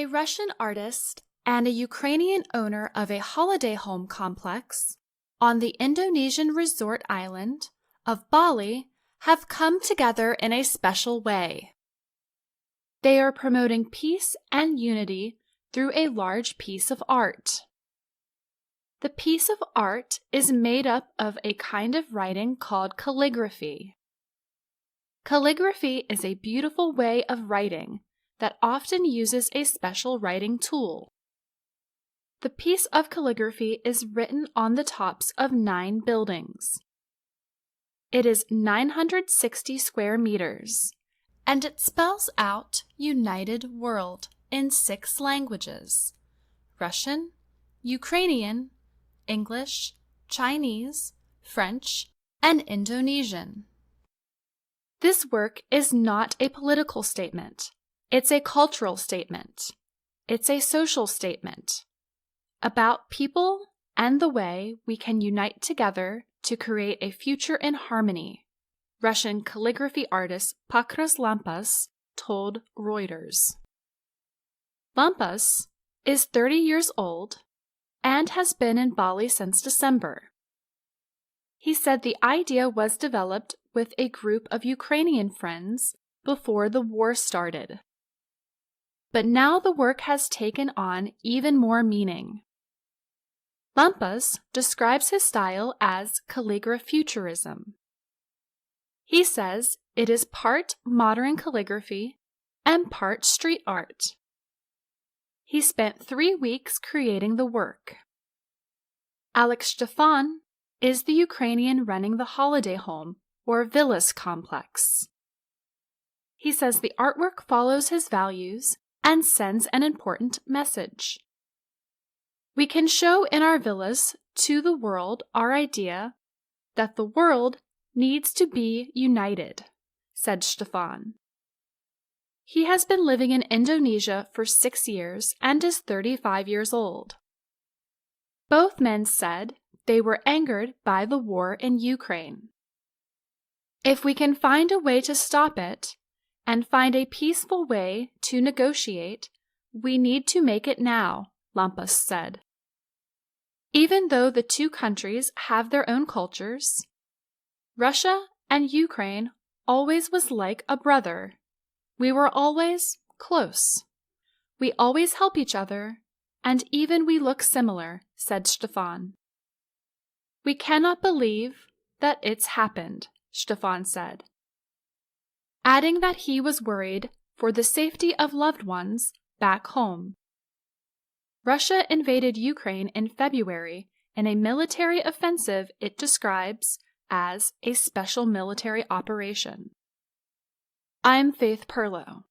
A Russian artist and a Ukrainian owner of a holiday home complex on the Indonesian resort island of Bali have come together in a special way. They are promoting peace and unity through a large piece of art. The piece of art is made up of a kind of writing called calligraphy. Calligraphy is a beautiful way of writing that often uses a special writing tool. The piece of calligraphy is written on the tops of 9 buildings. It is 960 square meters, and it spells out United World in 6 languages: Russian, Ukrainian, English, Chinese, French, and Indonesian. This work is not a political statement. It's a cultural statement. It's a social statement about people and the way we can unite together to create a future in harmony, Russian calligraphy artist Pakras Lampas told Reuters. Lampas is 30 years old and has been in Bali since December. He said the idea was developed with a group of Ukrainian friends before the war started. But now the work has taken on even more meaning. Lampas describes his style as calligraphuturism. He says it is part modern calligraphy and part street art. He spent 3 weeks creating the work. Alex Stefan is the Ukrainian running the holiday home or villas complex. He says the artwork follows his values and sends an important message. We can show in our villas to the world our idea that the world needs to be united, said Stefan. He has been living in Indonesia for 6 years and is 35 years old. Both men said they were angered by the war in Ukraine. If we can find a way to stop it and find a peaceful way to negotiate, we need to make it now, Lampas said. Even though the 2 countries have their own cultures, Russia and Ukraine always was like a brother. We were always close. We always help each other, and even we look similar, said Stefan. We cannot believe that it's happened, Stefan said, adding that he was worried for the safety of loved ones back home. Russia invaded Ukraine in February in a military offensive it describes as a special military operation. I'm Faith Perlow.